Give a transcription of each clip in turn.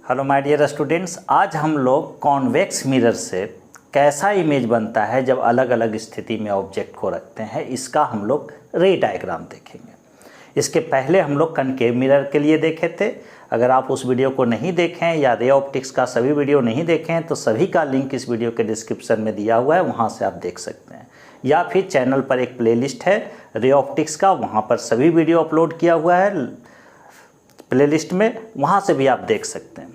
Hello my dear students, आज हम लोग कॉन्वेक्स मिरर से कैसा इमेज बनता है जब अलग अलग स्थिति में ऑब्जेक्ट को रखते हैं, इसका हम लोग रे डायग्राम देखेंगे। इसके पहले हम लोग कनकेव मिरर के लिए देखे थे। अगर आप उस वीडियो को नहीं देखें या रे ऑप्टिक्स का सभी वीडियो नहीं देखें तो सभी का लिंक इस वीडियो के डिस्क्रिप्शन में दिया हुआ है, वहाँ से आप देख सकते हैं। या फिर चैनल पर एक प्लेलिस्ट है रे ऑप्टिक्स का, वहाँ पर सभी वीडियो अपलोड किया हुआ है प्लेलिस्ट में, वहाँ से भी आप देख सकते हैं।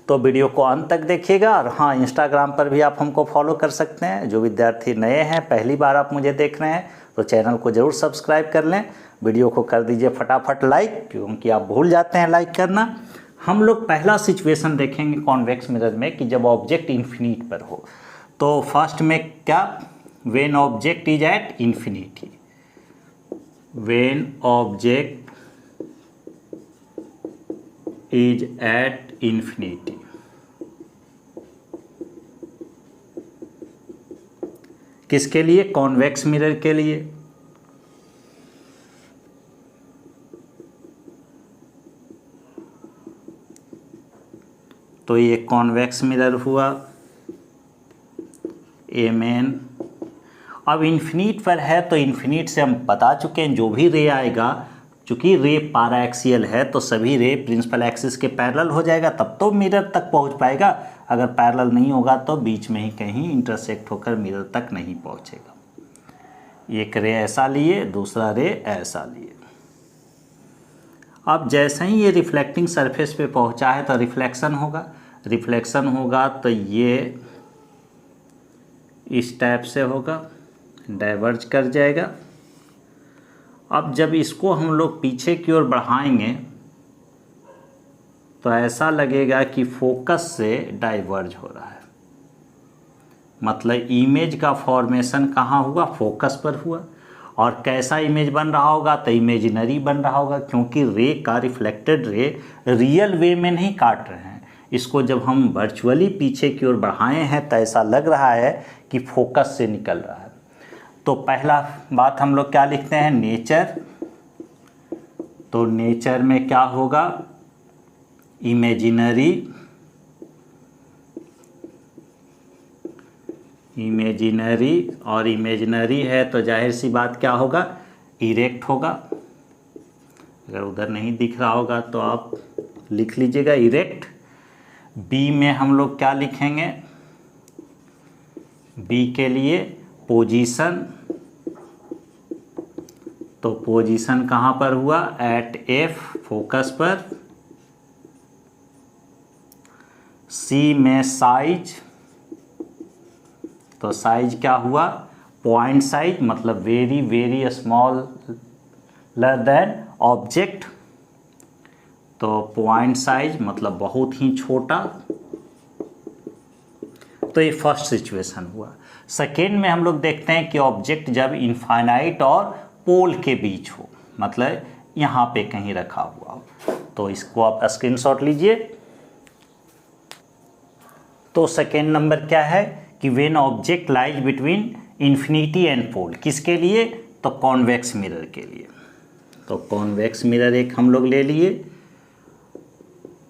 तो वीडियो को अंत तक देखिएगा। और हाँ, इंस्टाग्राम पर भी आप हमको फॉलो कर सकते हैं। जो विद्यार्थी नए हैं, पहली बार आप मुझे देख रहे हैं, तो चैनल को ज़रूर सब्सक्राइब कर लें। वीडियो को कर दीजिए फटाफट लाइक, क्योंकि आप भूल जाते हैं लाइक करना। हम लोग पहला सिचुएशन देखेंगे कॉन्वेक्स मिरर में कि जब ऑब्जेक्ट इन्फिनिट पर हो। तो फर्स्ट में क्या, when object is at infinity, when object is at infinity. किसके लिए? कॉन्वेक्स मिरर के लिए। तो ये कॉन्वेक्स मिरर हुआ एमएन। अब इन्फिनिट पर है तो इन्फिनिट से हम बता चुके हैं जो भी रे आएगा, चूँकि रे पारा एक्सियल है तो सभी रे प्रिंसिपल एक्सिस के पैरेलल हो जाएगा, तब तो मिरर तक पहुंच पाएगा। अगर पैरेलल नहीं होगा तो बीच में ही कहीं इंटरसेक्ट होकर मिरर तक नहीं पहुंचेगा। एक रे ऐसा लिए, दूसरा रे ऐसा लिए। अब जैसे ही ये रिफ्लेक्टिंग सरफेस पे पहुंचा है तो रिफ्लेक्शन होगा। रिफ्लेक्शन होगा तो ये इस टाइप से होगा, डाइवर्ज कर जाएगा। अब जब इसको हम लोग पीछे की ओर बढ़ाएंगे तो ऐसा लगेगा कि फोकस से डाइवर्ज हो रहा है। मतलब इमेज का फॉर्मेशन कहाँ हुआ? फोकस पर हुआ। और कैसा इमेज बन रहा होगा? तो इमेजिनरी बन रहा होगा, क्योंकि रे का रिफ्लेक्टेड रे रियल वे में नहीं काट रहे हैं। इसको जब हम वर्चुअली पीछे की ओर बढ़ाए हैं तो ऐसा लग रहा है कि फोकस से निकल रहा है। तो पहला बात हम लोग क्या लिखते हैं? नेचर। तो नेचर में क्या होगा? Imaginary, imaginary. और इमेजिनरी है तो जाहिर सी बात क्या होगा? इरेक्ट होगा। अगर उधर नहीं दिख रहा होगा तो आप लिख लीजिएगा इरेक्ट। बी में हम लोग क्या लिखेंगे? बी के लिए पोजीशन। तो पोजीशन कहाँ पर हुआ? एट एफ, फोकस पर। सी में साइज। तो साइज क्या हुआ? पॉइंट साइज, मतलब very very smaller than object. तो पॉइंट साइज मतलब बहुत ही छोटा। तो ये फर्स्ट सिचुएशन हुआ। सेकेंड में हम लोग देखते हैं कि ऑब्जेक्ट जब इनफाइनाइट और पोल के बीच हो, मतलब यहाँ पे कहीं रखा हुआ हो। तो इसको आप स्क्रीनशॉट लीजिए। तो सेकेंड नंबर क्या है कि when object lies between infinity and pole. किसके लिए? तो कॉन्वेक्स मिरर के लिए। तो कॉन्वेक्स मिरर एक हम लोग ले लिए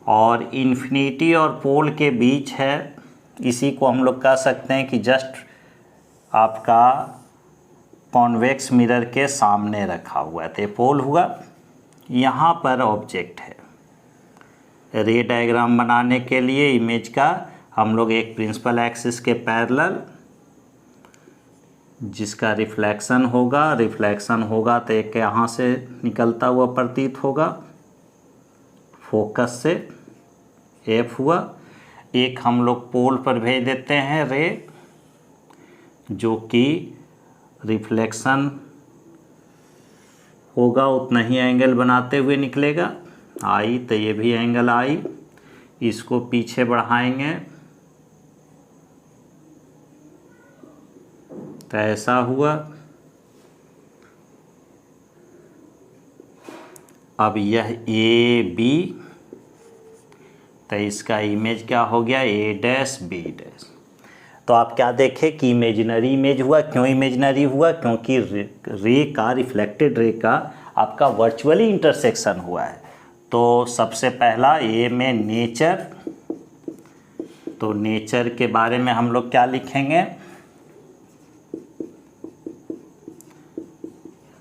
और इन्फिनिटी और पोल के बीच है। इसी को हम लोग कह सकते हैं कि जस्ट आपका कॉन्वेक्स मिरर के सामने रखा हुआ है। तो पोल हुआ, यहाँ पर ऑब्जेक्ट है। रे डायग्राम बनाने के लिए इमेज का हम लोग एक प्रिंसिपल एक्सिस के पैरेलल जिसका रिफ्लेक्शन होगा तो एक यहाँ से निकलता हुआ प्रतीत होगा, फोकस से एफ हुआ। एक हम लोग पोल पर भेज देते हैं रे, जो कि रिफ्लेक्शन होगा उतना ही एंगल बनाते हुए निकलेगा, आई। तो ये भी एंगल आई। इसको पीछे बढ़ाएंगे तो ऐसा हुआ। अब यह ए बी, तो इसका इमेज क्या हो गया? ए डैश बी डैश। तो आप क्या देखें कि इमेजिनरी इमेज हुआ। क्यों इमेजिनरी हुआ? क्योंकि रे का, रिफ्लेक्टेड रे का आपका वर्चुअली इंटरसेक्शन हुआ है। तो सबसे पहला ए में नेचर, तो नेचर के बारे में हम लोग क्या लिखेंगे?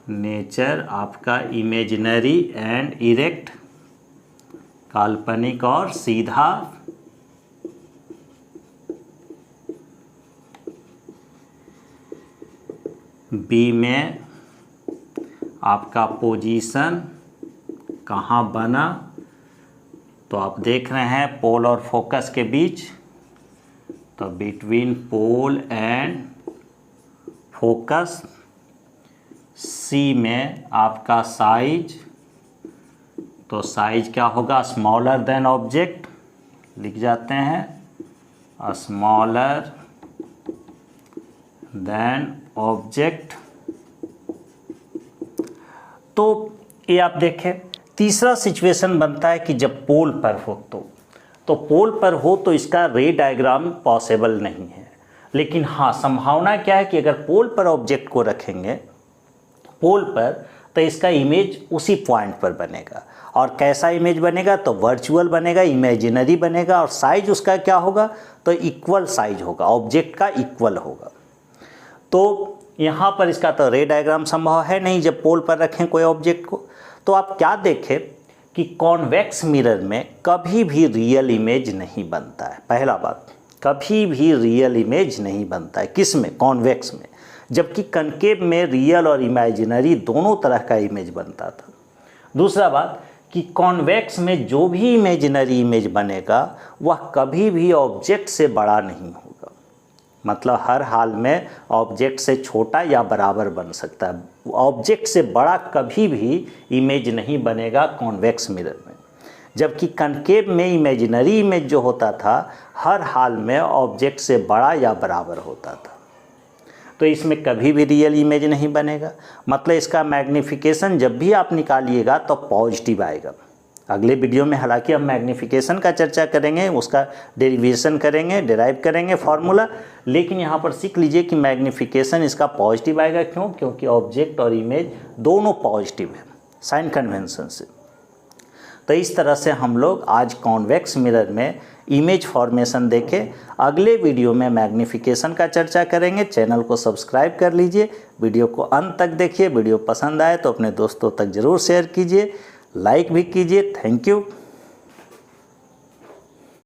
नेचर आपका इमेजिनरी एंड इरेक्ट, काल्पनिक और सीधा। बी में आपका पोजीशन कहाँ बना, तो आप देख रहे हैं पोल और फोकस के बीच, तो बिटवीन पोल एंड फोकस। सी में आपका साइज, तो साइज क्या होगा? स्मॉलर देन ऑब्जेक्ट, लिख जाते हैं स्मॉलर देन ऑब्जेक्ट। तो ये आप देखें, तीसरा सिचुएशन बनता है कि जब पोल पर हो तो पोल पर हो तो इसका रे डायग्राम पॉसिबल नहीं है, लेकिन हाँ संभावना क्या है कि अगर पोल पर ऑब्जेक्ट को रखेंगे पोल पर, तो इसका इमेज उसी पॉइंट पर बनेगा। और कैसा इमेज बनेगा? तो वर्चुअल बनेगा, इमेजिनरी बनेगा, और साइज उसका क्या होगा? तो इक्वल साइज होगा, ऑब्जेक्ट का इक्वल होगा। तो यहाँ पर इसका तो रे डायग्राम संभव है नहीं जब पोल पर रखें कोई ऑब्जेक्ट को। तो आप क्या देखें कि कॉन्वेक्स मिरर में कभी भी रियल इमेज नहीं बनता है। पहला बात, कभी भी रियल इमेज नहीं बनता है। किस में? कॉन्वेक्स में। जबकि कनकेव में रियल और इमेजिनरी दोनों तरह का इमेज बनता था। दूसरा बात कि कॉन्वेक्स में जो भी इमेजिनरी इमेज बनेगा वह कभी भी ऑब्जेक्ट से बड़ा नहीं होगा, मतलब हर हाल में ऑब्जेक्ट से छोटा या बराबर बन सकता है। ऑब्जेक्ट से बड़ा कभी भी इमेज नहीं बनेगा कॉन्वेक्स मिरर में। जबकि कनकेव में इमेजिनरी इमेज जो होता था हर हाल में ऑब्जेक्ट से बड़ा या बराबर होता था। तो इसमें कभी भी रियल इमेज नहीं बनेगा। मतलब इसका मैग्नीफिकेशन जब भी आप निकालिएगा तो पॉजिटिव आएगा। अगले वीडियो में हालांकि हम मैग्नीफिकेशन का चर्चा करेंगे, उसका डेरिवेशन करेंगे, डिराइव करेंगे फार्मूला, लेकिन यहाँ पर सीख लीजिए कि मैग्नीफिकेशन इसका पॉजिटिव आएगा। क्यों? क्योंकि ऑब्जेक्ट और इमेज दोनों पॉजिटिव है साइन कन्वेंशन से। तो इस तरह से हम लोग आज कॉन्वेक्स मिरर में इमेज फॉर्मेशन देखे। अगले वीडियो में मैग्नीफिकेशन का चर्चा करेंगे। चैनल को सब्सक्राइब कर लीजिए, वीडियो को अंत तक देखिए। वीडियो पसंद आए तो अपने दोस्तों तक ज़रूर शेयर कीजिए, लाइक भी कीजिए। Thank you.